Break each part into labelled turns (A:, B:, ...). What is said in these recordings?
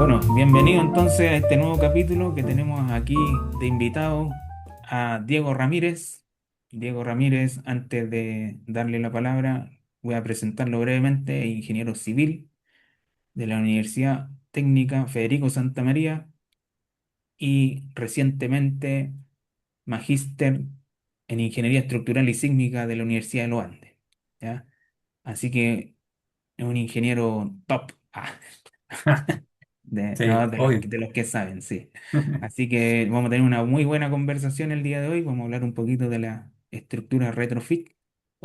A: Bueno, bienvenido entonces a este nuevo capítulo que tenemos aquí de invitado a Diego Ramírez. Diego Ramírez, antes de darle la palabra, voy a presentarlo brevemente, ingeniero civil de la Universidad Técnica Federico Santa María y recientemente magíster en Ingeniería Estructural y Sísmica de la Universidad de los Andes. ¿Ya? Así que es un ingeniero top.
B: Sí,
A: No,
B: obvio.
A: de los que saben, sí. Así que vamos a tener una muy buena conversación el día de hoy. Vamos a hablar un poquito de la estructura retrofit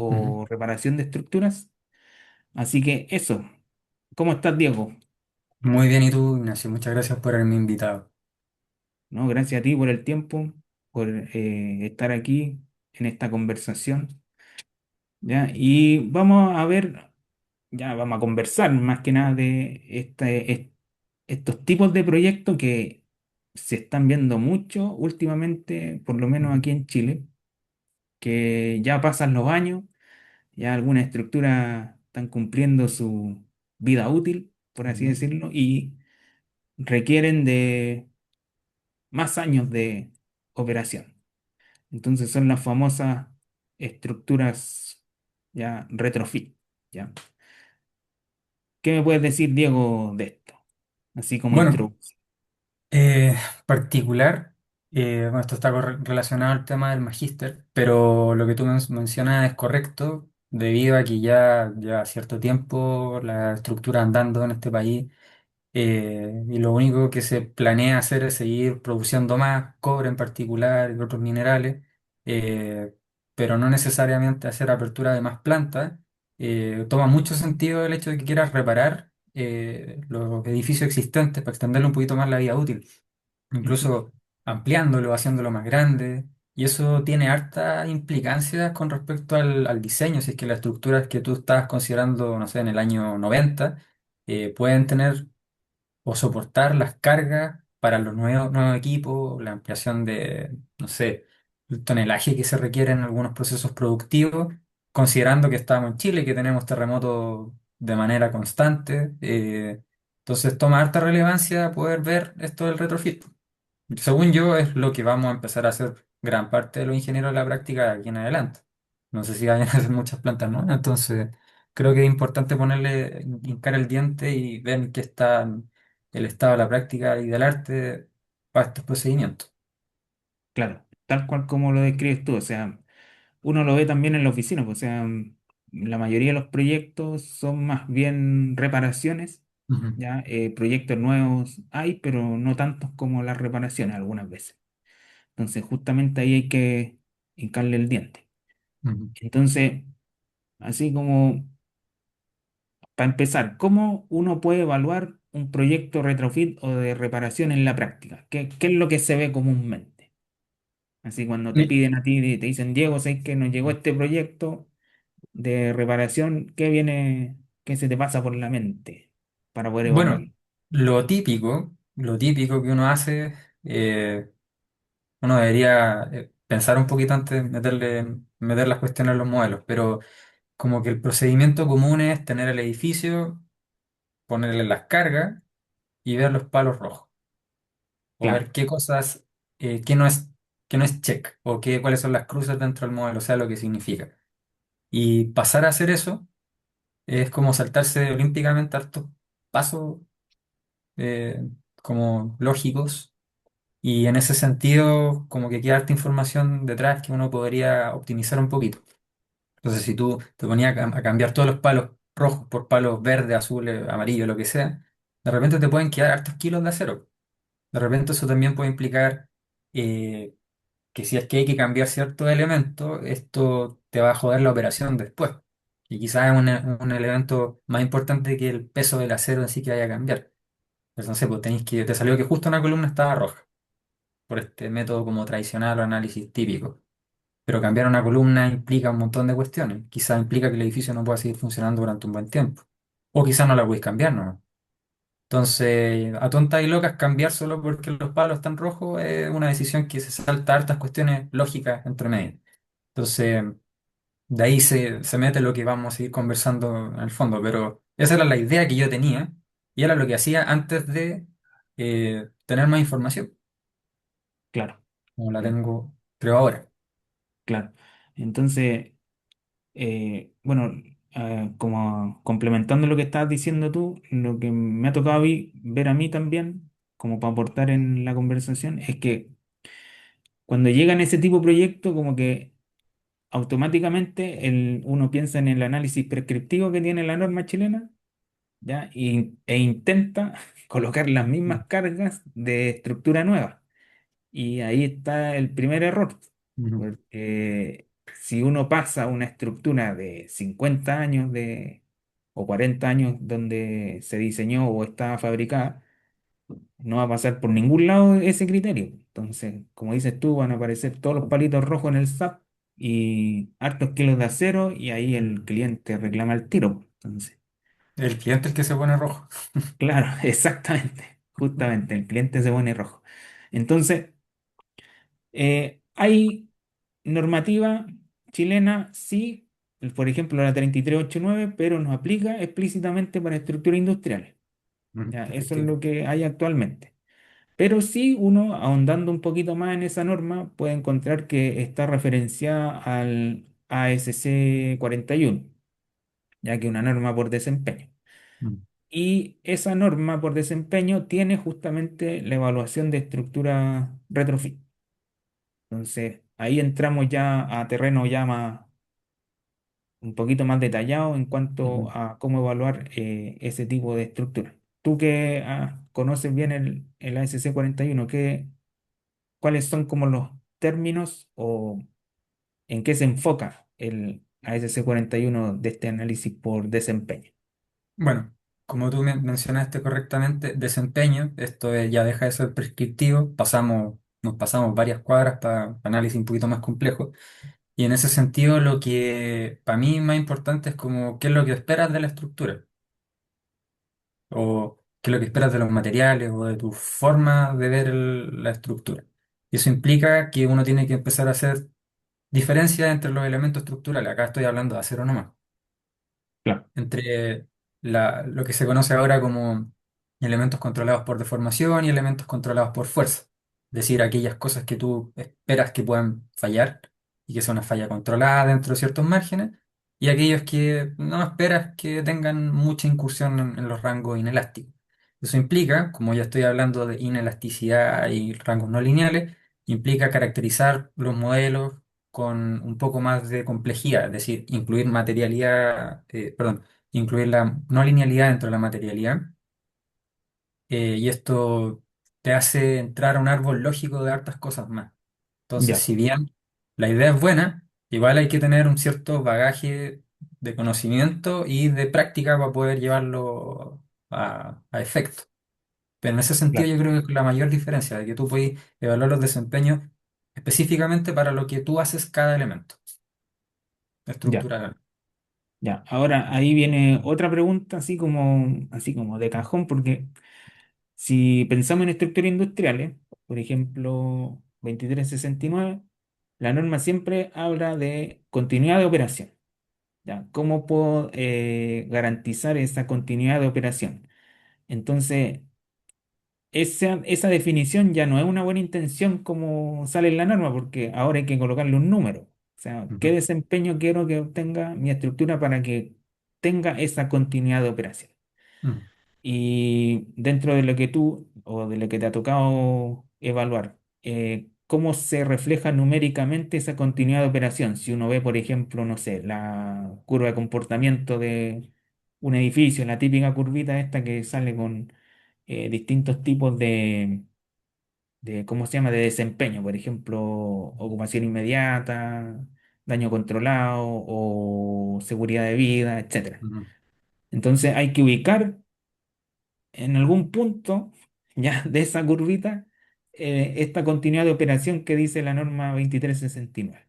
B: Ujú.
A: o reparación de estructuras. Así que eso. ¿Cómo estás, Diego?
B: Muy bien, ¿y tú, Ignacio? Muchas gracias por haberme invitado.
A: ¿No? Gracias a ti por el tiempo, por estar aquí en esta conversación. ¿Ya? Y vamos a ver, ya vamos a conversar más que nada de estos tipos de proyectos que se están viendo mucho últimamente, por lo menos
B: Ujú,
A: aquí en Chile, que ya pasan los años, ya algunas estructuras están cumpliendo su vida útil, por así
B: ujú.
A: decirlo, y requieren de más años de operación. Entonces son las famosas estructuras ya retrofit, ¿ya? ¿Qué me puedes decir, Diego, de esto? Así como
B: Bueno,
A: introducción.
B: eh, particular, bueno, esto está relacionado al tema del magíster, pero lo que tú mencionas es correcto, debido a que ya cierto tiempo la estructura andando en este país. Y lo único que se planea hacer es seguir produciendo más cobre en particular y otros minerales, eh, pero no necesariamente hacer apertura de más plantas. Toma mucho sentido el hecho de que quieras reparar los edificios existentes para extenderle un poquito más la vida útil,
A: Ujú,
B: incluso ampliándolo, haciéndolo más grande. Y eso tiene harta implicancias con respecto al diseño, si es que las estructuras que tú estás considerando, no sé, en el año 90, pueden tener o soportar las cargas para los nuevos equipos, la ampliación de, no sé, el tonelaje que se requiere en algunos procesos productivos, considerando que estamos en Chile, que tenemos terremotos de manera constante. Entonces toma harta relevancia poder ver esto del retrofit. Según yo, es lo que vamos a empezar a hacer gran parte de los ingenieros de la práctica de aquí en adelante. No sé si vayan a hacer muchas plantas nuevas, entonces creo que es importante ponerle, hincar el diente y ver en qué está el estado de la práctica y del arte para estos procedimientos.
A: claro, tal cual como lo describes tú, o sea, uno lo ve también en la oficina, pues, o sea, la mayoría de los proyectos son más bien reparaciones,
B: Ujú,
A: ya, proyectos nuevos hay, pero no tantos como las reparaciones algunas veces. Entonces, justamente ahí hay que hincarle el diente.
B: ujú.
A: Entonces, así como para empezar, ¿cómo uno puede evaluar un proyecto retrofit o de reparación en la práctica? ¿Qué es lo que se ve comúnmente? Así cuando te
B: Mi-
A: piden a ti, te dicen, Diego, sé que nos llegó este proyecto de reparación, ¿qué viene, qué se te pasa por la mente para poder
B: Bueno,
A: evaluarlo?
B: lo típico que uno hace, uno debería pensar un poquito antes de meter las cuestiones en los modelos, pero como que el procedimiento común es tener el edificio, ponerle las cargas y ver los palos rojos, o
A: Claro,
B: ver qué cosas, qué no es check, o cuáles son las cruces dentro del modelo, o sea, lo que significa. Y pasar a hacer eso es como saltarse olímpicamente hartos pasos eh, como lógicos, y en ese sentido como que queda harta información detrás que uno podría optimizar un poquito. Entonces, si tú te ponías a cambiar todos los palos rojos por palos verdes, azules, amarillos, lo que sea, de repente te pueden quedar hartos kilos de acero. De repente eso también puede implicar eh, que si es que hay que cambiar ciertos elementos, esto te va a joder la operación después. Y quizás es un elemento más importante que el peso del acero en sí que vaya a cambiar. Entonces, no sé, pues te salió que justo una columna estaba roja, por este método como tradicional o análisis típico. Pero cambiar una columna implica un montón de cuestiones. Quizás implica que el edificio no pueda seguir funcionando durante un buen tiempo. O quizás no la podéis cambiar, ¿no? Entonces, a tontas y locas, cambiar solo porque los palos están rojos es una decisión que se salta hartas cuestiones lógicas entre medio. Entonces, de ahí se mete lo que vamos a seguir conversando en el fondo. Pero esa era la idea que yo tenía y era lo que hacía antes de tener más información,
A: Claro,
B: como la
A: claro,
B: tengo, creo ahora.
A: claro. Entonces, bueno, como complementando lo que estabas diciendo tú, lo que me ha tocado ver a mí también, como para aportar en la conversación, es que cuando llegan ese tipo de proyectos, como que automáticamente uno piensa en el análisis prescriptivo que tiene la norma chilena, ¿ya? E intenta colocar las
B: Mm.
A: mismas cargas de estructura nueva. Y ahí está el primer error,
B: Ujú.
A: porque si uno pasa una estructura de 50 años o 40 años donde se diseñó o está fabricada, no va a pasar por ningún lado ese criterio. Entonces, como dices tú, van a aparecer todos los palitos rojos en el SAP y hartos kilos de acero y ahí el cliente reclama el tiro. Entonces,
B: El cliente es el que se pone rojo.
A: claro, exactamente, justamente, el cliente se pone rojo. Entonces, hay normativa chilena, sí, por ejemplo la 3389, pero no aplica explícitamente para estructuras industriales.
B: Ujú,
A: Ya, eso es
B: efectivo.
A: lo que hay actualmente. Pero sí, uno, ahondando un poquito más en esa norma, puede encontrar que está referenciada al ASC 41, ya que es una norma por desempeño.
B: Mm.
A: Y esa norma por desempeño tiene justamente la evaluación de estructura retrofit. Entonces, ahí entramos ya a terreno ya un poquito más detallado en cuanto
B: Ujú.
A: a cómo evaluar ese tipo de estructura. Tú que conoces bien el ASC 41, ¿cuáles son como los términos o en qué se enfoca el ASC 41 de este análisis por desempeño?
B: Bueno, como tú mencionaste correctamente, desempeño, ya deja de ser prescriptivo, nos pasamos varias cuadras para análisis un poquito más complejos. Y en ese sentido, lo que para mí más importante es como qué es lo que esperas de la estructura, o qué es lo que esperas de los materiales, o de tu forma de ver la estructura. Y eso implica que uno tiene que empezar a hacer diferencia entre los elementos estructurales. Acá estoy hablando de acero nomás,
A: Claro,
B: entre lo que se conoce ahora como elementos controlados por deformación y elementos controlados por fuerza. Es decir, aquellas cosas que tú esperas que puedan fallar y que son una falla controlada dentro de ciertos márgenes, y aquellos que no esperas que tengan mucha incursión en los rangos inelásticos. Eso implica, como ya estoy hablando de inelasticidad y rangos no lineales, implica caracterizar los modelos con un poco más de complejidad, es decir, incluir materialidad, perdón, incluir la no linealidad dentro de la materialidad, y esto te hace entrar a un árbol lógico de hartas cosas más. Entonces,
A: ya,
B: si bien la idea es buena, igual hay que tener un cierto bagaje de conocimiento y de práctica para poder llevarlo a efecto. Pero en ese sentido
A: claro,
B: yo creo que es la mayor diferencia, de que tú puedes evaluar los desempeños específicamente para lo que tú haces cada elemento
A: ya.
B: estructural.
A: Ya, ahora ahí viene otra pregunta, así como de cajón, porque si pensamos en estructuras industriales, por ejemplo, 2369, la norma siempre habla de continuidad de operación. ¿Ya? ¿Cómo puedo garantizar esa continuidad de operación? Entonces, esa definición ya no es una buena intención como sale en la norma, porque ahora hay que colocarle un número. O sea, ¿qué
B: Ujú,
A: desempeño quiero que obtenga mi estructura para que tenga esa continuidad de operación?
B: ujú,
A: Y dentro de lo que tú o de lo que te ha tocado evaluar, ¿cómo se refleja numéricamente esa continuidad de operación? Si uno ve, por ejemplo, no sé, la curva de comportamiento de un edificio, la típica curvita esta que sale con distintos tipos ¿cómo se llama?, de desempeño, por ejemplo, ocupación inmediata, daño controlado o seguridad de vida, etcétera.
B: ujú.
A: Entonces hay que ubicar en algún punto ya de esa curvita esta continuidad de operación que dice la norma 2369.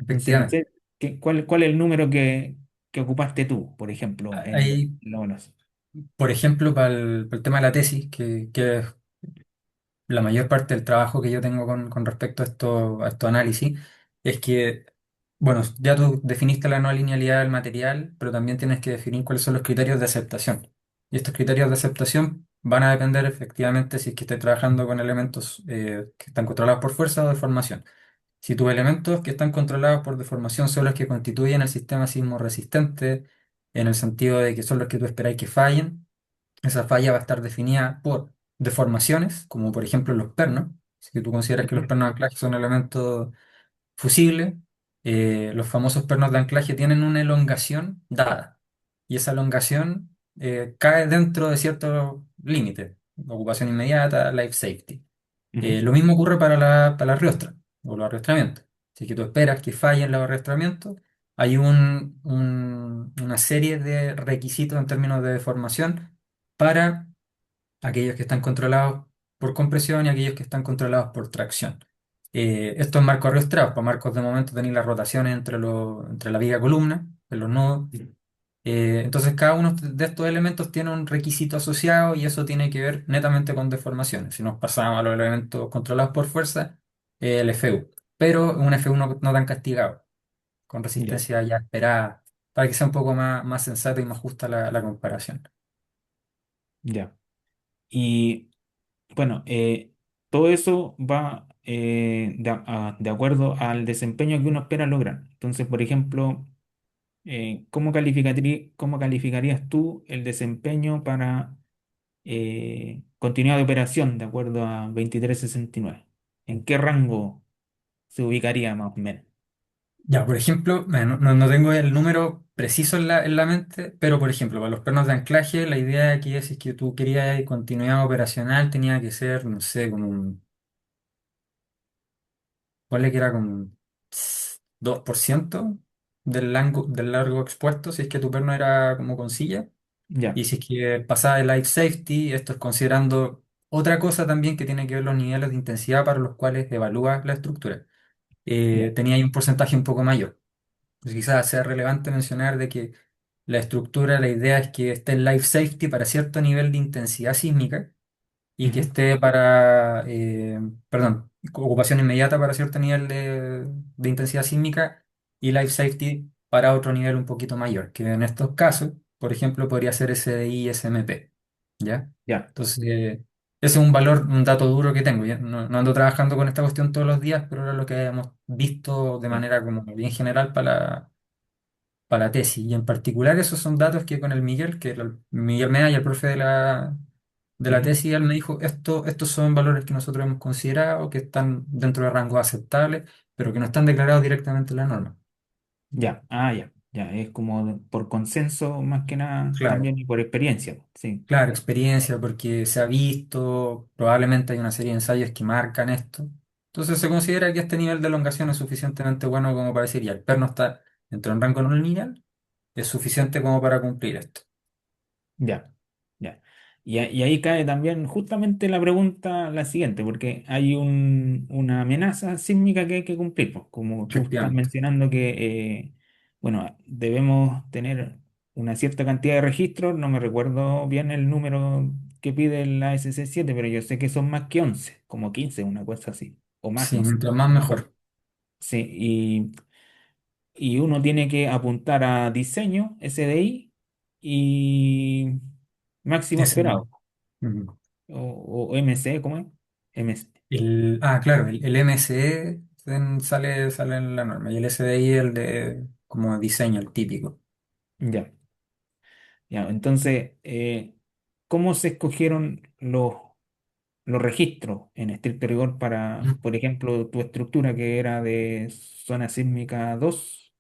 A: Entonces, no
B: Efectivamente.
A: sé cuál es el número que ocupaste tú, por ejemplo, en
B: Hay,
A: la evaluación.
B: por ejemplo, para el tema de la tesis, que es la mayor parte del trabajo que yo tengo con respecto a estos análisis, es que, bueno, ya tú definiste la no linealidad del material, pero también tienes que definir cuáles son los criterios de aceptación. Y estos criterios de aceptación van a depender efectivamente si es que estés trabajando con elementos que están controlados por fuerza o deformación. Si tus elementos que están controlados por deformación son los que constituyen el sistema sismo resistente, en el sentido de que son los que tú esperáis que fallen, esa falla va a estar definida por deformaciones, como por ejemplo los pernos. Si tú consideras que los
A: Ujú,
B: pernos de anclaje son elementos fusibles, los famosos pernos de anclaje tienen una elongación dada. Y esa elongación cae dentro de ciertos límites, ocupación inmediata, life safety.
A: ujú,
B: Lo mismo ocurre para la riostra o los arrastramientos. Si es que tú esperas que fallen los arrastramientos, hay una serie de requisitos en términos de deformación para aquellos que están controlados por compresión y aquellos que están controlados por tracción. Esto es marco arrastrado, para marcos de momento tenéis las rotaciones entre la viga columna, en los nodos. Entonces cada uno de estos elementos tiene un requisito asociado y eso tiene que ver netamente con deformaciones. Si nos pasamos a los elementos controlados por fuerza, el FU. Pero un FU no tan castigado, con
A: ya,
B: resistencia ya esperada, para que sea un poco más sensata y más justa la comparación.
A: ya. Y bueno, todo eso va de acuerdo al desempeño que uno espera lograr. Entonces, por ejemplo, cómo calificarías tú el desempeño para continuidad de operación de acuerdo a 2369? ¿En qué rango se ubicaría más o menos?
B: Ya, por ejemplo, no tengo el número preciso en la mente, pero por ejemplo, para los pernos de anclaje, la idea aquí es que tú querías continuidad operacional, tenía que ser, no sé, como ponle que era como un 2% del largo expuesto, si es que tu perno era como con silla,
A: Ya,
B: y si es que pasaba el life safety, esto es considerando otra cosa también que tiene que ver los niveles de intensidad para los cuales evalúas la estructura.
A: ya,
B: Tenía ahí un porcentaje un poco mayor. Pues quizás sea relevante mencionar de que la estructura, la idea es que esté en life safety para cierto nivel de intensidad sísmica y que
A: ujú,
B: esté perdón, ocupación inmediata para cierto nivel de intensidad sísmica y life safety para otro nivel un poquito mayor, que en estos casos, por ejemplo, podría ser SDI SMP, ¿ya?
A: ya,
B: Entonces, ese es un valor, un dato duro que tengo, ¿ya? No ando trabajando con esta cuestión todos los días, pero era lo que habíamos visto de
A: ya,
B: manera como bien general para la tesis. Y en particular esos son datos que con el Miguel, Miguel Medalla, el profe de la
A: ujú,
B: tesis, él me dijo, estos son valores que nosotros hemos considerado, que están dentro de rangos aceptables, pero que no están declarados directamente en la norma.
A: ya, ya, ya, es como por consenso más que nada
B: Claro,
A: también y por experiencia, sí,
B: claro, experiencia, porque se ha visto, probablemente hay una serie de ensayos que marcan esto. Entonces se considera que este nivel de elongación es suficientemente bueno como para decir, ya, el perno está dentro de un rango no lineal, es suficiente como para cumplir esto.
A: ya, ya. Y ahí cae también justamente la pregunta la siguiente, porque hay una amenaza sísmica que hay que cumplir, pues, como tú estás
B: Efectivamente.
A: mencionando que, bueno, debemos tener una cierta cantidad de registros, no me recuerdo bien el número que pide la SC7, pero yo sé que son más que 11 como 15 una cosa así, o más,
B: Sí,
A: no sé,
B: mientras más
A: no me acuerdo.
B: mejor.
A: Sí, y uno tiene que apuntar a diseño, SDI, y máximo
B: Ese
A: esperado,
B: mismo. Ujú.
A: o MC, ¿cómo es? MC,
B: Claro, el MSE sale en la norma y el SDI el de como diseño, el típico.
A: ya, ya. Entonces, ¿cómo se escogieron los registros en estricto rigor para,
B: Ujú.
A: por ejemplo, tu estructura que era de zona sísmica 2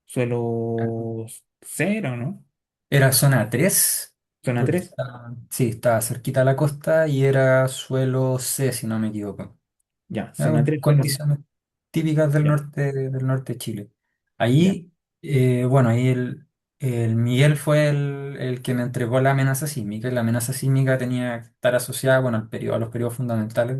A: suelo cero, ¿no?
B: Era zona 3
A: Zona
B: porque
A: 3
B: está, sí, estaba cerquita a la costa y era suelo C, si no me equivoco.
A: ya, zona 3 suelo C.
B: Condiciones típicas
A: Ya,
B: del norte de Chile.
A: ya,
B: Ahí, bueno, ahí el Miguel fue el que me entregó la amenaza sísmica y la amenaza sísmica tenía que estar asociada, bueno, a los periodos fundamentales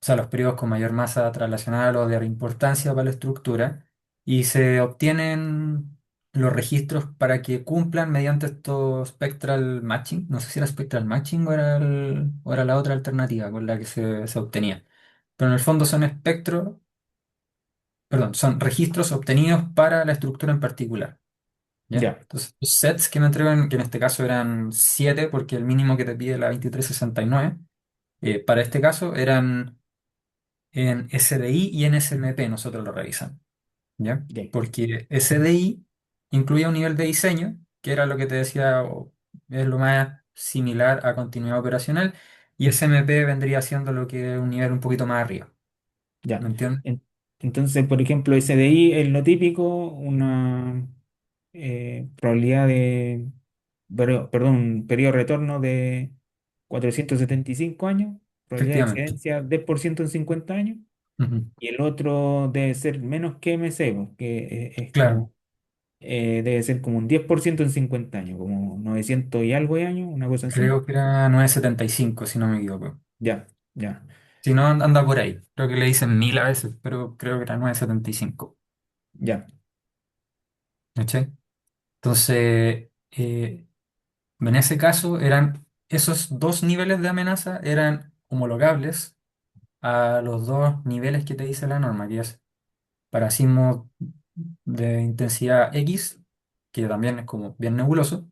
B: o sea, los periodos con mayor masa traslacional o de importancia para la estructura, y se obtienen los registros para que cumplan mediante estos spectral matching. No sé si era spectral matching o era la otra alternativa con la que se obtenía. Pero en el fondo son espectros, perdón, son registros obtenidos para la estructura en particular. ¿ya?
A: ya,
B: Entonces, los sets que me entregan, que en este caso eran 7 porque el mínimo que te pide la 2369, para este caso eran en SDI y en SMP, nosotros lo revisamos, ¿ya?
A: ya,
B: Porque SDI incluía un nivel de diseño, que era lo que te decía, es lo más similar a continuidad operacional, y SMP vendría siendo lo que es un nivel un poquito más arriba,
A: ya.
B: ¿me entiendes?
A: En- Entonces, por ejemplo, SDI es lo típico, una probabilidad de, perdón, un periodo de retorno de 475 años, probabilidad de
B: Efectivamente.
A: excedencia 10% en 50 años,
B: Ujú.
A: y el otro debe ser menos que MC, que es
B: Claro,
A: como, debe ser como un 10% en 50 años, como 900 y algo de años, una cosa así.
B: creo que era 975 si no me equivoco.
A: Ya, ya,
B: Si no, anda por ahí. Creo que le dicen 1000 a veces, pero creo que era 975.
A: ya,
B: ¿Cachai? Entonces, en ese caso, eran esos dos niveles de amenaza eran homologables a los dos niveles que te dice la norma, que es para sismos de intensidad X, que también es como bien nebuloso,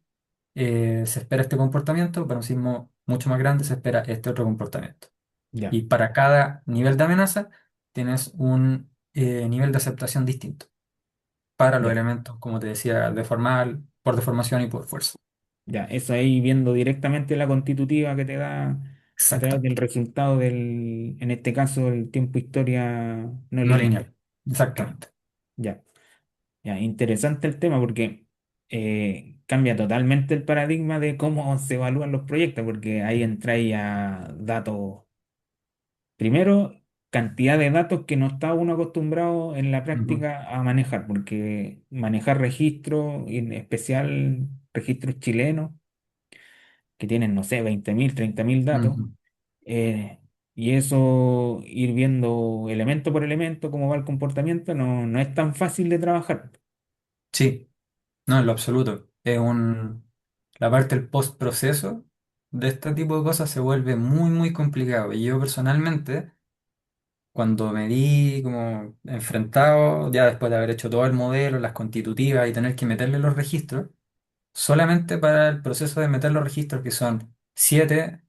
B: se espera este comportamiento, para un sismo mucho más grande se espera este otro comportamiento.
A: ya,
B: Y para cada nivel de amenaza tienes un nivel de aceptación distinto para los
A: ya.
B: elementos, como te decía, por deformación y por fuerza.
A: Ya, eso ahí viendo directamente la constitutiva que te da a través del
B: Exactamente.
A: resultado del, en este caso, el tiempo historia no
B: No
A: lineal.
B: lineal.
A: Claro,
B: Exactamente.
A: ya, ya, interesante el tema porque cambia totalmente el paradigma de cómo se evalúan los proyectos, porque ahí entra a datos, primero, cantidad de datos que no está uno acostumbrado en la
B: Ujú,
A: práctica a manejar, porque manejar registros, y en especial registros chilenos, que tienen, no sé, 20.000, 30.000 datos,
B: ujú.
A: eh, y eso ir viendo elemento por elemento cómo va el comportamiento no es tan fácil de trabajar.
B: Sí, no, en lo absoluto. La parte del postproceso de este tipo de cosas se vuelve muy, muy complicado. Y yo personalmente, cuando me vi como enfrentado, ya después de haber hecho todo el modelo, las constitutivas y tener que meterle los registros, solamente para el proceso de meter los registros, que son 7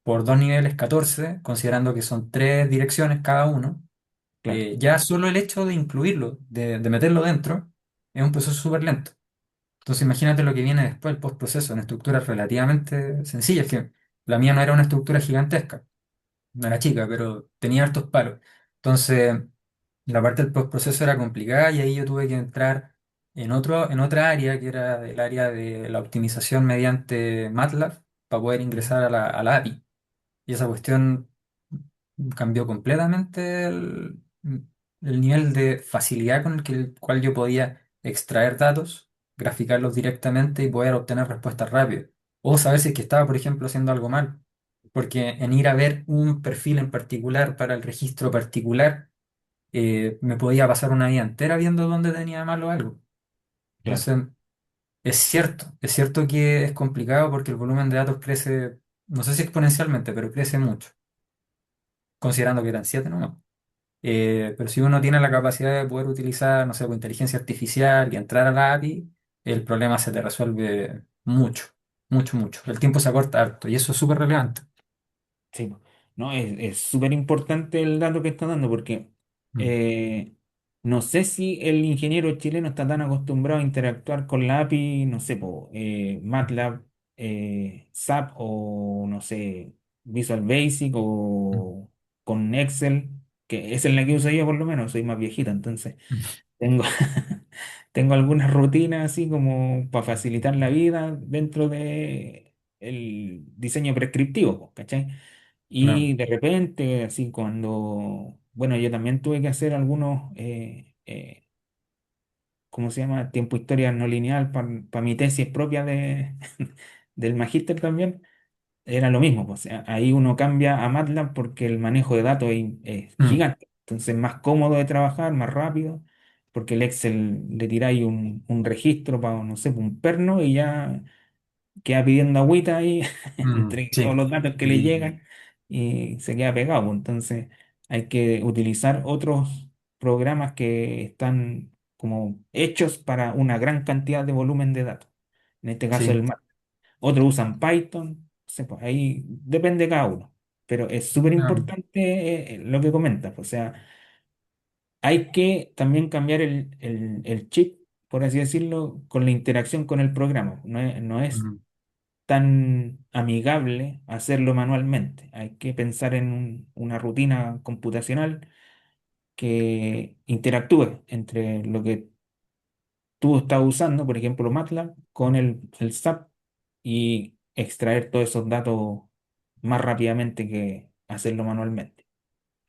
B: por dos niveles, 14 considerando que son tres direcciones cada uno,
A: Claro,
B: ya solo el hecho de incluirlo, de meterlo dentro, es un proceso súper lento. Entonces imagínate lo que viene después, el postproceso, en estructuras relativamente sencillas, que la mía no era una estructura gigantesca, no era chica, pero tenía hartos palos. Entonces, la parte del postproceso era complicada y ahí yo tuve que entrar en otra área, que era el área de la optimización mediante MATLAB, para poder ingresar a la API. Y esa cuestión cambió completamente el nivel de facilidad con el cual yo podía extraer datos, graficarlos directamente y poder obtener respuestas rápidas. O saber si es que estaba, por ejemplo, haciendo algo mal. Porque en ir a ver un perfil en particular para el registro particular, me podía pasar una vida entera viendo dónde tenía malo algo.
A: claro.
B: Entonces, es cierto que es complicado porque el volumen de datos crece, no sé si exponencialmente, pero crece mucho, considerando que eran 7 nomás. Pero si uno tiene la capacidad de poder utilizar, no sé, pues, inteligencia artificial y entrar a la API, el problema se te resuelve mucho, mucho, mucho. El tiempo se acorta harto y eso es súper relevante.
A: Sí, po. No, es súper importante el dato que está dando porque
B: Mm,
A: eh, no sé si el ingeniero chileno está tan acostumbrado a interactuar con la API, no sé, MATLAB, SAP o no sé, Visual Basic
B: mm,
A: o con Excel, que esa es la que uso yo por lo menos, soy más viejita, entonces
B: mm.
A: tengo, tengo algunas rutinas así como para facilitar la vida dentro de el diseño prescriptivo, po, ¿cachai?
B: Claro.
A: Y de repente, así cuando, bueno, yo también tuve que hacer algunos, ¿cómo se llama? Tiempo historia no lineal para mi tesis propia del magíster también. Era lo mismo, pues, ahí uno cambia a MATLAB porque el manejo de datos es
B: Mm,
A: gigante. Entonces, más cómodo de trabajar, más rápido, porque el Excel le tiráis un registro para, no sé, un perno y ya queda pidiendo agüita ahí entre todos
B: sí.
A: los datos que le
B: Y
A: llegan y se queda pegado, pues. Entonces, hay que utilizar otros programas que están. como hechos para una gran cantidad de volumen de datos. En este caso el
B: Sí.
A: MATLAB. Otros usan Python, no sé, pues ahí depende de cada uno. Pero es súper
B: No.
A: importante lo que comentas. O sea, hay que también cambiar el chip, por así decirlo, con la interacción con el programa. No es
B: Ujú.
A: tan amigable hacerlo manualmente. Hay que pensar en una rutina computacional que interactúe entre lo que tú estás usando, por ejemplo, MATLAB, con el SAP y extraer todos esos datos más rápidamente que hacerlo manualmente.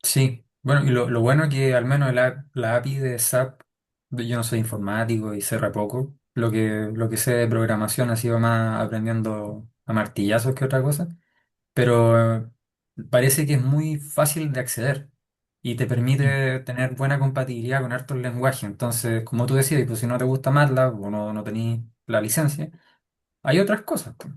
B: Sí, bueno, y lo bueno es que al menos la API de SAP, yo no soy informático y sé re poco. Lo que sé de programación ha sido más aprendiendo a martillazos que otra cosa, pero parece que es muy fácil de acceder y te
A: Mm.
B: permite tener buena compatibilidad con hartos lenguajes. Entonces, como tú decías, pues si no te gusta MATLAB o no tenés la licencia, hay otras cosas, pues.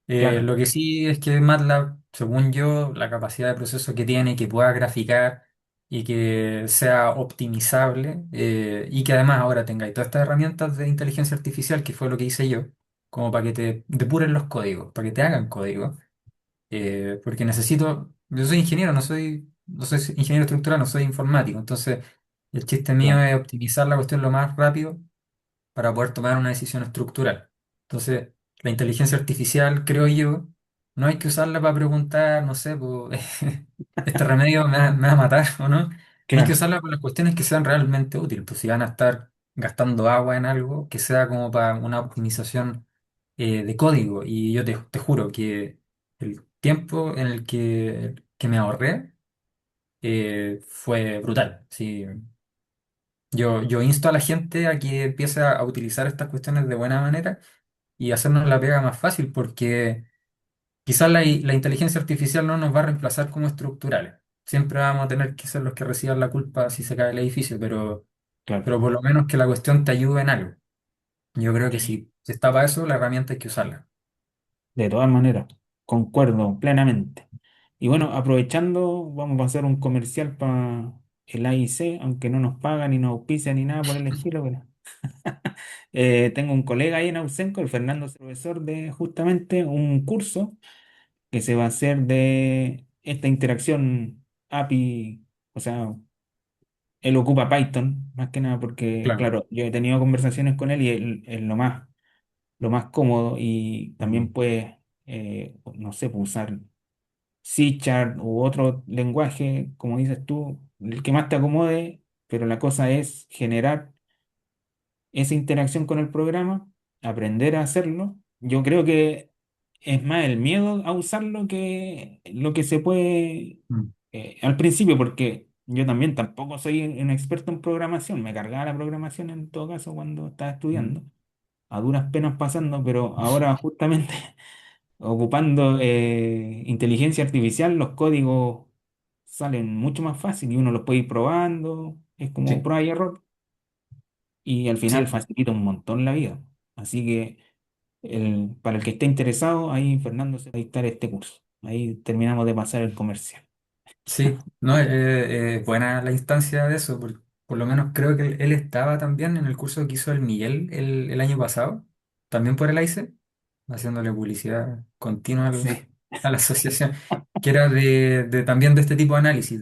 A: Claro,
B: Lo que sí es que MATLAB, según yo, la capacidad de proceso que tiene, que pueda graficar y que sea optimizable, y que además ahora tenga todas estas herramientas de inteligencia artificial, que fue lo que hice yo, como para que te depuren los códigos, para que te hagan código, porque yo soy ingeniero, no soy ingeniero estructural, no soy informático, entonces el chiste mío
A: claro,
B: es optimizar la cuestión lo más rápido para poder tomar una decisión estructural. Entonces, la inteligencia artificial, creo yo, no hay que usarla para preguntar, no sé, pues, este remedio me va a matar o no. Hay que
A: claro,
B: usarla para las cuestiones que sean realmente útiles. Pues si van a estar gastando agua en algo, que sea como para una optimización de código. Y yo te juro que el tiempo en el que me ahorré fue brutal. Sí, yo insto a la gente a que empiece a utilizar estas cuestiones de buena manera y hacernos la pega más fácil, porque quizás la inteligencia artificial no nos va a reemplazar como estructurales. Siempre vamos a tener que ser los que reciban la culpa si se cae el edificio,
A: claro.
B: pero por lo menos que la cuestión te ayude en algo. Yo creo que
A: Sí.
B: si está para eso, la herramienta hay que usarla.
A: De todas maneras, concuerdo plenamente. Y bueno, aprovechando, vamos a hacer un comercial para el AIC, aunque no nos pagan ni nos auspicia ni nada por el estilo, pero tengo un colega ahí en Ausenco, el Fernando, es profesor de justamente un curso que se va a hacer de esta interacción API, o sea, él ocupa Python, más que nada porque,
B: Claro.
A: claro, yo he tenido conversaciones con él y él es lo más cómodo y también
B: Mm.
A: puede, no sé, pues, usar C# u otro lenguaje, como dices tú, el que más te acomode, pero la cosa es generar esa interacción con el programa, aprender a hacerlo. Yo creo que es más el miedo a usarlo que lo que se puede
B: Mm.
A: al principio, porque yo también tampoco soy un experto en programación, me cargaba la programación en todo caso cuando estaba
B: Mm.
A: estudiando, a duras penas pasando, pero ahora justamente ocupando inteligencia artificial, los códigos salen mucho más fácil y uno los puede ir probando, es como
B: Sí,
A: prueba y error y al final
B: sí.
A: facilita un montón la vida. Así que para el que esté interesado, ahí Fernando se va a dictar este curso. Ahí terminamos de pasar el comercial.
B: Sí, no, buena la instancia de eso, por lo menos creo que él estaba también en el curso que hizo el Miguel el año pasado, también por el AICE, haciéndole publicidad continua
A: Sí,
B: a la asociación, que era también de este tipo de análisis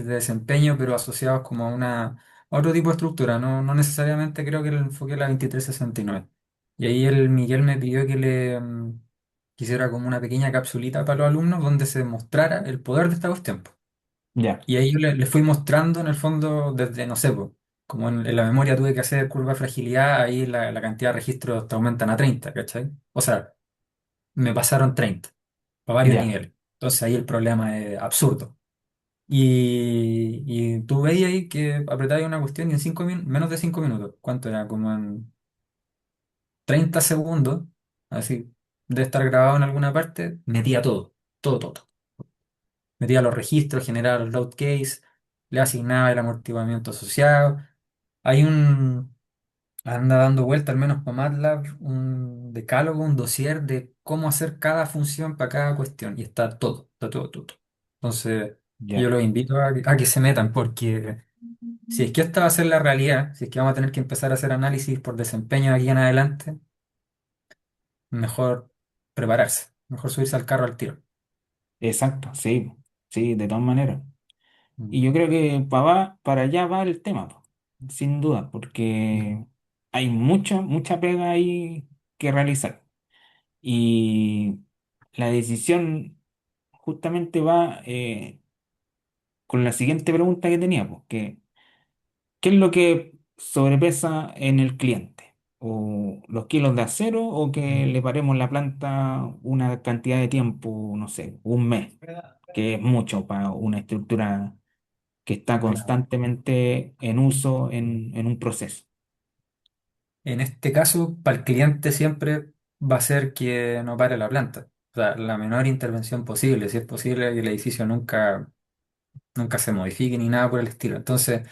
B: de desempeño, pero asociados como a otro tipo de estructura, no necesariamente creo que el enfoque era la 2369. Y ahí el Miguel me pidió que quisiera como una pequeña capsulita para los alumnos donde se mostrara el poder de esta cuestión.
A: ya,
B: Y ahí yo le fui mostrando en el fondo desde, no sé, po, como en la memoria tuve que hacer curva de fragilidad, ahí la cantidad de registros te aumentan a 30, ¿cachai? O sea, me pasaron 30 para varios
A: ya,
B: niveles. Entonces ahí el problema es absurdo. Y tú veías ahí que apretabas una cuestión y en menos de 5 minutos, ¿cuánto era? Como en 30 segundos, así, de estar grabado en alguna parte, metía todo, todo, todo. Metía los registros, generaba los load case, le asignaba el amortiguamiento asociado. Hay anda dando vuelta, al menos para MATLAB, un decálogo, un dossier de cómo hacer cada función para cada cuestión. Y está todo, todo, todo. Entonces, yo
A: ya.
B: los invito a que se metan porque Si es que esta va a ser la realidad, si es que vamos a tener que empezar a hacer análisis por desempeño de aquí en adelante, mejor prepararse, mejor subirse al carro al tiro.
A: Exacto, sí, sí, de todas maneras.
B: Mm,
A: Y yo creo que para allá va el tema, po, sin duda,
B: mm.
A: porque hay mucha pega ahí que realizar. Y la decisión justamente va con la siguiente pregunta que tenía, pues, que ¿qué es lo que sobrepesa en el cliente? ¿O los kilos de acero o que le paremos la planta una cantidad de tiempo, no sé, un mes, que es mucho para una estructura que está
B: Claro.
A: constantemente en uso en un proceso?
B: En este caso, para el cliente siempre va a ser que no pare la planta. O sea, la menor intervención posible, si es posible que el edificio nunca se modifique ni nada por el estilo. Entonces,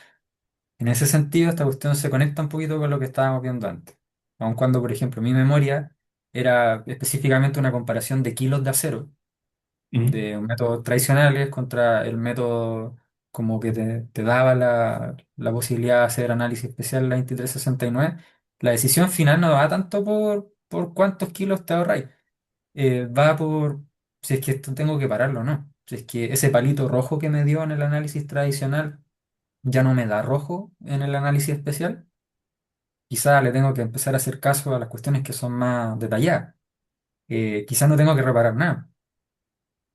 B: en ese sentido, esta cuestión se conecta un poquito con lo que estábamos viendo antes. Aun cuando, por ejemplo, mi memoria era específicamente una comparación de kilos de acero,
A: ¿Mm?
B: de métodos tradicionales contra el método como que te daba la posibilidad de hacer análisis especial, la 2369. La decisión final no va tanto por cuántos kilos te ahorráis, va por si es que esto tengo que pararlo o no. Si es que ese palito rojo que me dio en el análisis tradicional ya no me da rojo en el análisis especial, quizá le tengo que empezar a hacer caso a las cuestiones que son más detalladas. Quizá no tengo que reparar nada.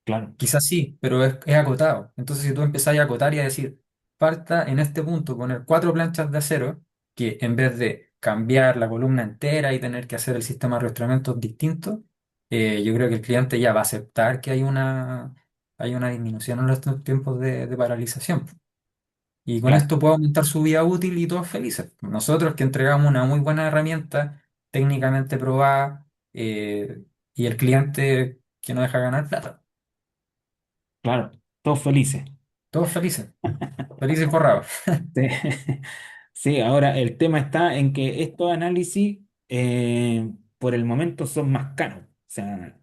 A: Claro,
B: Quizás sí, pero es acotado. Entonces, si tú empezás a acotar y a decir, falta en este punto poner 4 planchas de acero, que en vez de cambiar la columna entera y tener que hacer el sistema de arrastramientos distinto, yo creo que el cliente ya va a aceptar que hay una disminución en los tiempos de paralización. Y con
A: claro,
B: esto puede aumentar su vida útil y todos felices. Nosotros que entregamos una muy buena herramienta, técnicamente probada, y el cliente que no deja ganar plata.
A: claro, todos felices.
B: Todos felices. Felices y forrados.
A: Sí. Sí, ahora el tema está en que estos análisis por el momento son más caros. O sea,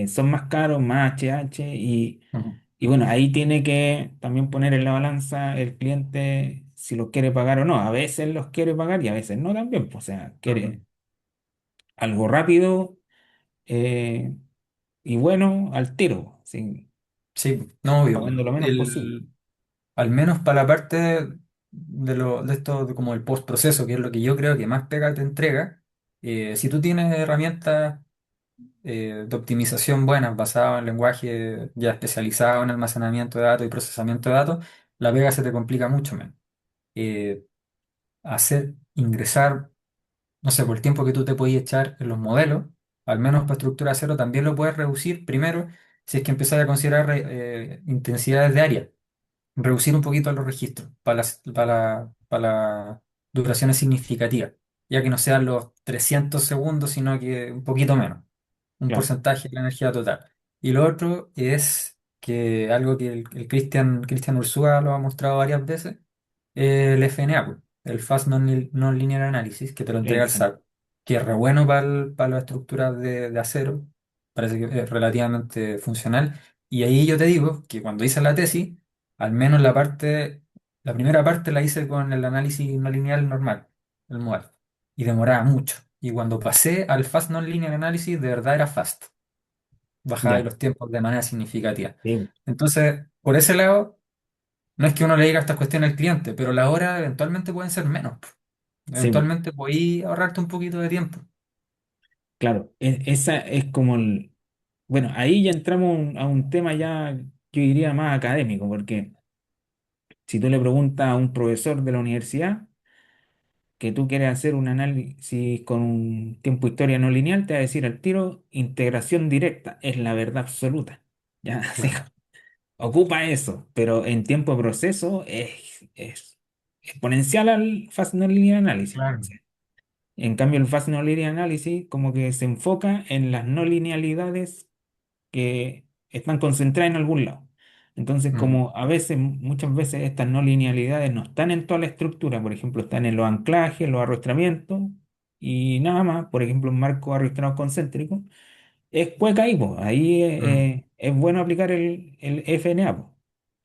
A: son más caros, más HH
B: Ujú,
A: y bueno, ahí tiene que también poner en la balanza el cliente si los quiere pagar o no. A veces los quiere pagar y a veces no también, pues. O sea,
B: ujú.
A: quiere algo rápido eh, y bueno al tiro, sí,
B: Sí, no, obvio.
A: pagando lo menos posible.
B: Al menos para la parte de esto, de como el postproceso, que es lo que yo creo que más pega te entrega, si tú tienes herramientas de optimización buenas, basadas en lenguaje ya especializado en almacenamiento de datos y procesamiento de datos, la pega se te complica mucho menos. Eh, ingresar, no sé, por el tiempo que tú te puedes echar en los modelos, al menos para estructura cero, también lo puedes reducir primero si es que empiezas a considerar intensidades de área, reducir un poquito los registros para las duraciones significativas, ya que no sean los 300 segundos, sino que un poquito menos, un
A: Claro,
B: porcentaje de la energía total. Y lo otro es que algo que el Cristian Ursúa lo ha mostrado varias veces, el FNA, pues, el Fast Non-Linear Analysis, que te lo entrega el
A: exacto.
B: SAT, que es re bueno para las estructuras de acero, parece que es relativamente funcional. Y ahí yo te digo que cuando hice la tesis, al menos la primera parte la hice con el análisis no lineal normal, el modal, y demoraba mucho. Y cuando pasé al Fast Non-Linear Analysis, de verdad era fast, bajaba de
A: Ya,
B: los tiempos de manera significativa.
A: sí,
B: Entonces, por ese lado, no es que uno le diga estas cuestiones al cliente, pero la hora eventualmente pueden ser menos.
A: sí, po.
B: Eventualmente podí ahorrarte un poquito de tiempo.
A: Claro, esa es como el... Bueno, ahí ya entramos a un tema ya, yo diría, más académico, porque si tú le preguntas a un profesor de la universidad que tú quieres hacer un análisis con un tiempo historia no lineal, te va a decir al tiro, integración directa, es la verdad absoluta. Ya, así,
B: Claro.
A: ocupa eso, pero en tiempo de proceso es exponencial al Fast Nonlinear Analysis.
B: Claro.
A: En cambio, el Fast Nonlinear Analysis como que se enfoca en las no linealidades que están concentradas en algún lado. Entonces,
B: Mm,
A: como a veces, muchas veces estas no linealidades no están en toda la estructura, por ejemplo, están en los anclajes, los arrastramientos y nada más, por ejemplo, un marco arrastrado concéntrico, es cueca ahí, po. Ahí
B: mm.
A: es bueno aplicar el FNA, po.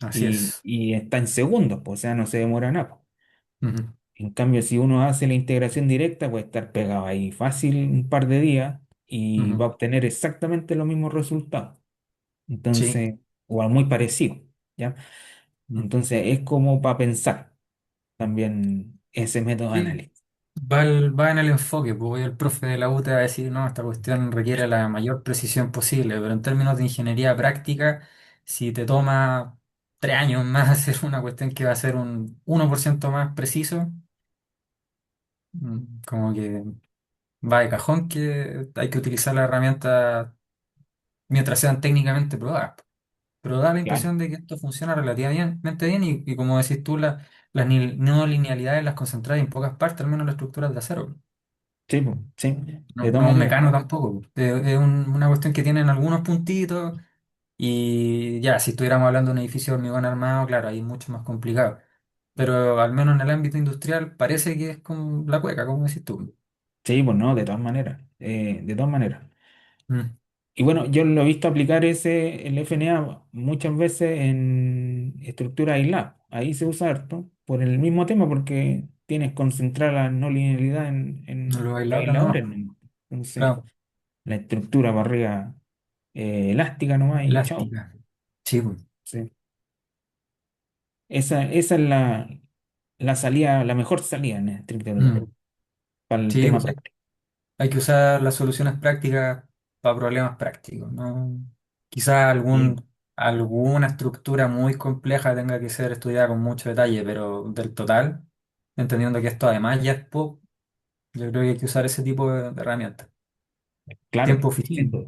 B: Así
A: Y,
B: es.
A: y está en segundos, po, o sea, no se demora nada, po.
B: Ujú.
A: En cambio, si uno hace la integración directa, puede estar pegado ahí fácil un par de días y va
B: Ujú.
A: a obtener exactamente los mismos resultados.
B: Sí.
A: Entonces, o muy parecido, ¿ya?
B: Mm.
A: Entonces, es como para pensar también ese método de
B: Sí,
A: análisis.
B: va en el enfoque, pues hoy el profe de la U te va a decir, no, esta cuestión requiere la mayor precisión posible, pero en términos de ingeniería práctica, si te toma 3 años más hacer una cuestión que va a ser un 1% más preciso, como que va de cajón que hay que utilizar la herramienta mientras sean técnicamente probadas. Pero da la
A: Claro.
B: impresión de que esto funciona relativamente bien y como decís tú, las no linealidades las concentráis en pocas partes, al menos las estructuras de acero.
A: Sí, pues, sí,
B: No,
A: de todas
B: no es un
A: maneras.
B: mecano tampoco. Es una cuestión que tienen algunos puntitos y ya, si estuviéramos hablando de un edificio de hormigón armado, claro, ahí es mucho más complicado. Pero al menos en el ámbito industrial parece que es como la cueca, como decís tú.
A: Sí, pues no, de todas maneras. De todas maneras.
B: Mm.
A: Y bueno, yo lo he visto aplicar el FNA muchas veces en estructura aislada. Ahí se usa harto por el mismo tema, porque tienes concentrar la no linealidad
B: No
A: en
B: lo
A: los
B: bailadores
A: aisladores,
B: no.
A: ¿no? Entonces,
B: Claro,
A: la estructura para arriba elástica nomás y chao.
B: elástica. Sí, pues.
A: Sí. Esa es la salida, la mejor salida en estrictamente
B: Mm.
A: para el
B: Sí,
A: tema
B: pues
A: práctico.
B: hay que usar las soluciones prácticas para problemas prácticos, ¿no? Quizás
A: Sí,
B: alguna estructura muy compleja tenga que ser estudiada con mucho detalle, pero del total, entendiendo que esto además ya es poco, yo creo que hay que usar ese tipo de herramientas.
A: claro,
B: Tiempo oficina.
A: sin duda.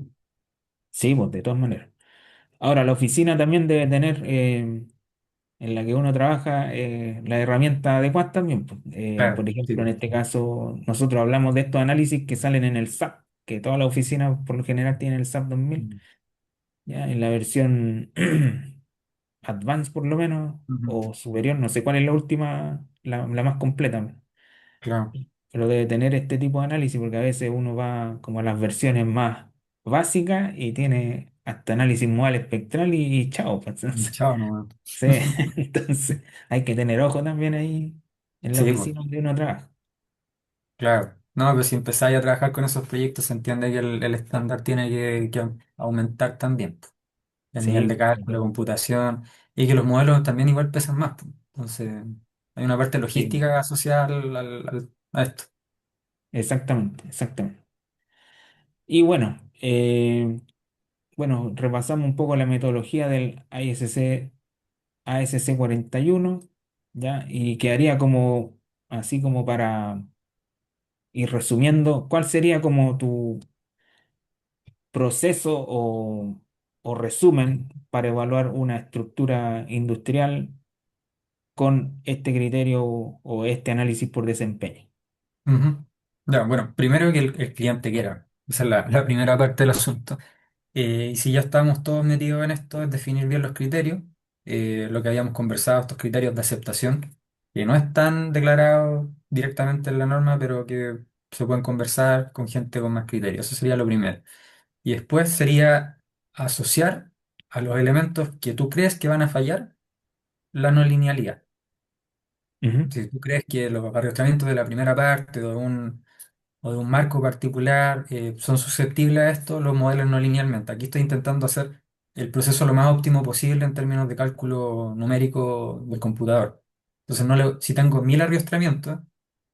A: Sí, pues de todas maneras. Ahora, la oficina también debe tener en la que uno trabaja la herramienta adecuada también, pues.
B: Claro,
A: Por
B: sí.
A: ejemplo, en este caso, nosotros hablamos de estos análisis que salen en el SAP, que todas las oficinas por lo general tienen el SAP 2000,
B: Mm.
A: ya en la versión Advanced por lo menos,
B: Ujú.
A: o superior, no sé cuál es la última, la más completa,
B: Claro,
A: pero debe tener este tipo de análisis porque a veces uno va como a las versiones más básicas y tiene hasta análisis modal espectral y chao, pues.
B: y
A: Entonces,
B: chao, no.
A: sí, entonces hay que tener ojo también ahí en la
B: Sí, pues,
A: oficina donde uno trabaja.
B: claro. No, pero si empezáis a trabajar con esos proyectos, se entiende que el estándar tiene que aumentar también, el
A: Sí,
B: nivel de cálculo, computación, y que los modelos también igual pesan más, pues. Entonces, hay una parte
A: sí,
B: logística asociada a esto.
A: exactamente, exactamente. Y bueno, repasamos un poco la metodología del ASC 41, ¿ya? Y quedaría como, así como para ir resumiendo, ¿cuál sería como tu proceso o resumen para evaluar una estructura industrial con este criterio o este análisis por desempeño?
B: Ujú. Ya, bueno, primero que el cliente quiera. Esa es la primera parte del asunto. Y si ya estamos todos metidos en esto, es definir bien los criterios, lo que habíamos conversado, estos criterios de aceptación, que no están declarados directamente en la norma, pero que se pueden conversar con gente con más criterios. Eso sería lo primero. Y después sería asociar a los elementos que tú crees que van a fallar la no linealidad.
A: Ujú.
B: Si tú crees que los arrastramientos de la primera parte o de un marco particular son susceptibles a esto, los modelos no linealmente. Aquí estoy intentando hacer el proceso lo más óptimo posible en términos de cálculo numérico del computador. Entonces, si tengo 1000 arrastramientos,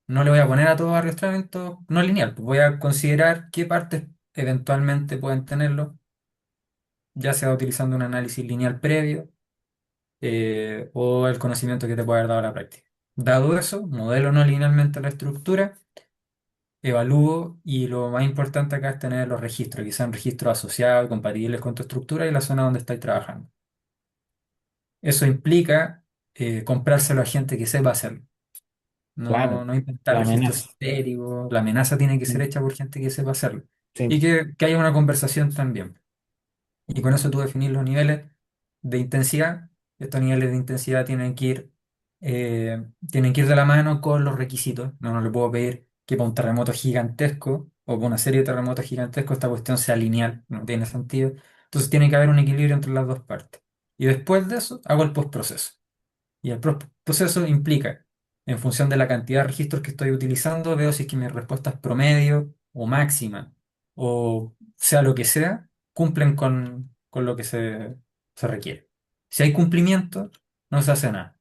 B: no le voy a poner a todos arrastramientos no lineal, pues voy a considerar qué partes eventualmente pueden tenerlo, ya sea utilizando un análisis lineal previo o el conocimiento que te puede haber dado la práctica. Dado eso, modelo no linealmente la estructura, evalúo y lo más importante acá es tener los registros, que sean registros asociados y compatibles con tu estructura y la zona donde estáis trabajando. Eso implica comprárselo a gente que sepa hacerlo.
A: Claro,
B: No inventar
A: la
B: registros
A: amenaza.
B: sintéticos. La amenaza tiene que ser
A: Mm.
B: hecha por gente que sepa hacerlo. Y
A: Sí,
B: que haya una conversación también. Y con eso tú definir los niveles de intensidad. Estos niveles de intensidad tienen que ir de la mano con los requisitos. No le puedo pedir que para un terremoto gigantesco o para una serie de terremotos gigantescos esta cuestión sea lineal. No tiene sentido. Entonces tiene que haber un equilibrio entre las dos partes. Y después de eso hago el postproceso. Y el postproceso implica en función de la cantidad de registros que estoy utilizando, veo si es que mi respuesta es promedio o máxima, o sea lo que sea, cumplen con lo que se requiere. Si hay cumplimiento, no se hace nada.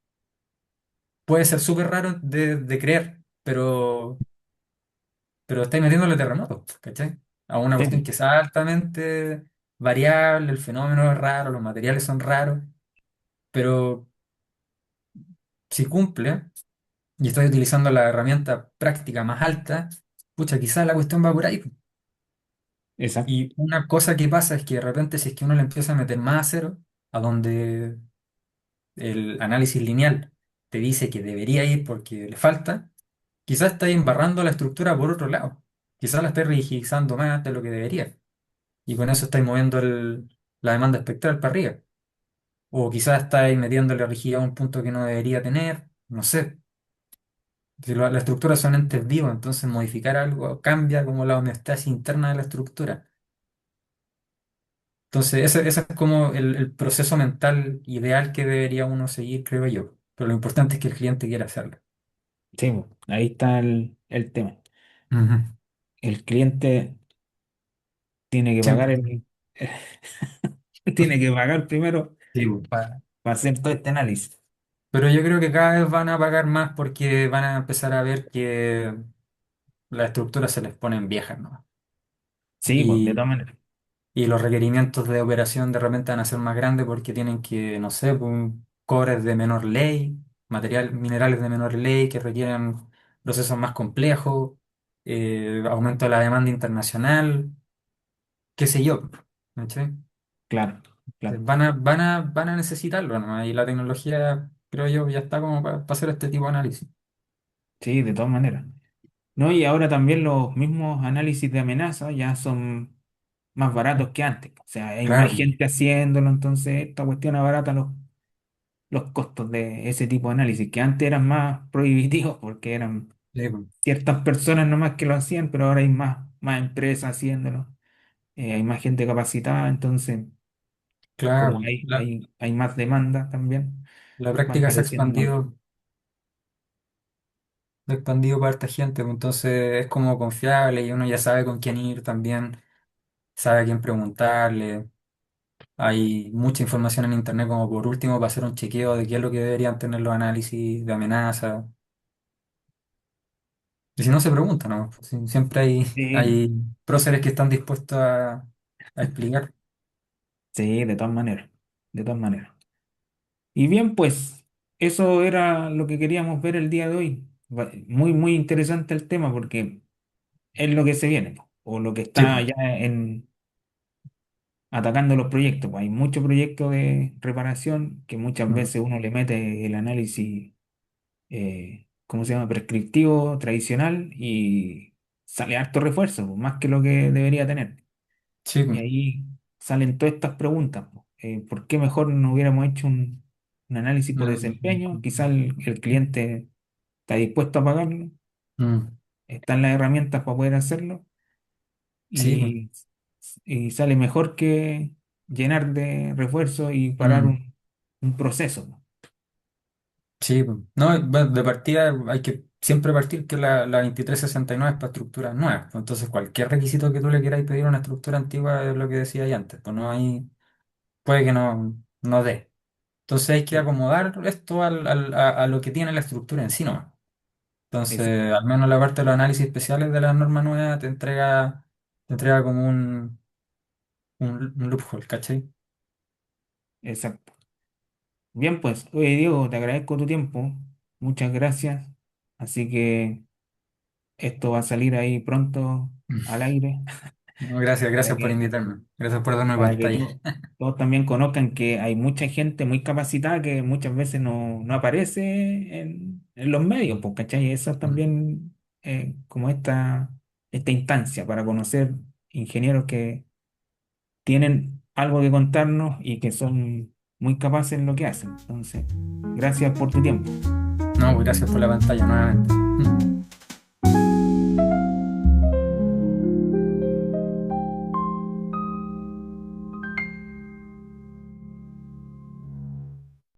B: Puede ser súper raro de creer, pero estáis metiéndole terremotos, ¿cachai? A una
A: Sí,
B: cuestión
A: po,
B: que es altamente variable, el fenómeno es raro, los materiales son raros, pero si cumple y estoy utilizando la herramienta práctica más alta, pucha, quizás la cuestión va por ahí.
A: exacto.
B: Y una cosa que pasa es que de repente si es que uno le empieza a meter más a cero, a donde el análisis lineal te dice que debería ir porque le falta, quizás estáis embarrando la estructura por otro lado. Quizás la estáis rigidizando más de lo que debería. Y con eso estáis moviendo la demanda espectral para arriba. O quizás estáis metiéndole rigidez a un punto que no debería tener. No sé. Si la estructura son entes vivos, entonces modificar algo cambia como la homeostasis interna de la estructura. Entonces, ese es como el proceso mental ideal que debería uno seguir, creo yo. Pero lo importante es que el cliente quiera hacerlo.
A: Sí, po, ahí está el tema.
B: Ujú.
A: El cliente tiene que pagar
B: Siempre.
A: tiene que pagar primero
B: Sí,
A: para hacer todo este análisis.
B: pero yo creo que cada vez van a pagar más porque van a empezar a ver que las estructuras se les ponen viejas, ¿no?
A: Sí, pues, de
B: Y,
A: todas maneras.
B: y los requerimientos de operación de repente van a ser más grandes porque tienen que, no sé, pues, cobres de menor ley, minerales de menor ley que requieren procesos más complejos, aumento de la demanda internacional, qué sé yo. ¿Cachai?
A: Claro, claro.
B: Van a necesitarlo, ¿no? Y la tecnología, creo yo, ya está como para hacer este tipo de análisis.
A: Sí, de todas maneras. No, y ahora también los mismos análisis de amenaza ya son más baratos que antes. O sea, hay más
B: Claro,
A: gente haciéndolo, entonces esta cuestión abarata los costos de ese tipo de análisis, que antes eran más prohibitivos porque eran
B: sí, pues,
A: ciertas personas nomás que lo hacían, pero ahora hay más empresas haciéndolo, hay más gente capacitada, entonces como
B: claro.
A: hay más demanda también,
B: La
A: va
B: práctica
A: encareciendo más.
B: se ha expandido para esta gente, pues, entonces es como confiable y uno ya sabe con quién ir también, sabe a quién preguntarle. Hay mucha información en internet como por último para hacer un chequeo de qué es lo que deberían tener los análisis de amenaza. Y si no se pregunta, ¿no? Pues, siempre
A: Sí,
B: hay próceres que están dispuestos a explicar.
A: sí, de todas maneras, de todas maneras. Y bien, pues eso era lo que queríamos ver el día de hoy. Muy, muy interesante el tema porque es lo que se viene, po, o lo que
B: Sí,
A: está
B: pues.
A: ya atacando los proyectos. Pues hay muchos proyectos de reparación que muchas
B: Mm,
A: veces uno le mete el análisis, ¿cómo se llama? Prescriptivo, tradicional y sale harto refuerzo, pues, más que lo que debería tener.
B: sí,
A: Y
B: pues.
A: ahí salen todas estas preguntas, pues. ¿Por qué mejor no hubiéramos hecho un análisis por desempeño? Quizá el cliente está dispuesto a pagarlo,
B: Mm,
A: están las herramientas para poder hacerlo
B: sí, pues.
A: y, y sale mejor que llenar de refuerzos y parar
B: Mm.
A: un proceso, ¿no?
B: Sí, pues. No, bueno, de partida hay que siempre partir que la 2369 es para estructuras nuevas, pues. Entonces, cualquier requisito que tú le quieras pedir a una estructura antigua es lo que decía ahí antes. Pues no hay, puede que no dé. Entonces, hay que
A: Sí,
B: acomodar esto a lo que tiene la estructura en sí nomás.
A: es-
B: Entonces, al menos la parte de los análisis especiales de la norma nueva te entrega como un loophole, ¿cachai?
A: exacto. Bien, pues, oye Diego, te agradezco tu tiempo, muchas gracias. Así que esto va a salir ahí pronto al aire
B: No, gracias,
A: para
B: gracias por
A: que
B: invitarme. Gracias por darme
A: para que
B: pantalla.
A: todos también conozcan que hay mucha gente muy capacitada que muchas veces no aparece en los medios, pues, ¿cachai? Eso también como esta instancia para conocer ingenieros que tienen algo que contarnos y que son muy capaces en lo que hacen. Entonces, gracias por tu tiempo.
B: No, pues gracias por la pantalla nuevamente.